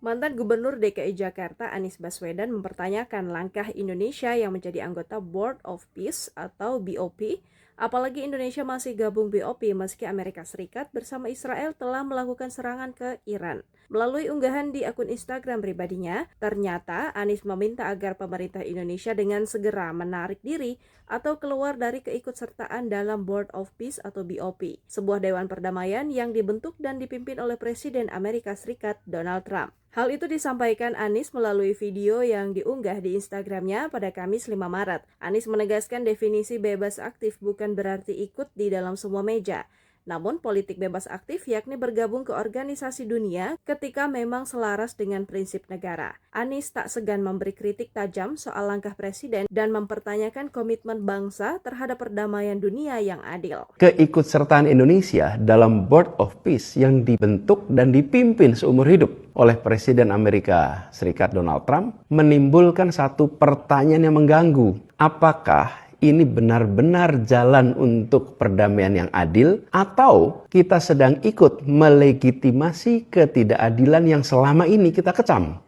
Mantan Gubernur DKI Jakarta Anies Baswedan mempertanyakan langkah Indonesia yang menjadi anggota Board of Peace atau BOP, apalagi Indonesia masih gabung BOP meski Amerika Serikat bersama Israel telah melakukan serangan ke Iran. Melalui unggahan di akun Instagram pribadinya, ternyata Anies meminta agar pemerintah Indonesia dengan segera menarik diri atau keluar dari keikutsertaan dalam Board of Peace atau BOP, sebuah dewan perdamaian yang dibentuk dan dipimpin oleh Presiden Amerika Serikat Donald Trump. Hal itu disampaikan Anies melalui video yang diunggah di Instagramnya pada Kamis 5 Maret. Anies menegaskan definisi bebas aktif bukan berarti ikut di dalam semua meja. Namun politik bebas aktif yakni bergabung ke organisasi dunia ketika memang selaras dengan prinsip negara. Anies tak segan memberi kritik tajam soal langkah Presiden dan mempertanyakan komitmen bangsa terhadap perdamaian dunia yang adil. Keikutsertaan Indonesia dalam Board of Peace yang dibentuk dan dipimpin seumur hidup oleh Presiden Amerika Serikat Donald Trump menimbulkan satu pertanyaan yang mengganggu. Apakah ini benar-benar jalan untuk perdamaian yang adil atau kita sedang ikut melegitimasi ketidakadilan yang selama ini kita kecam?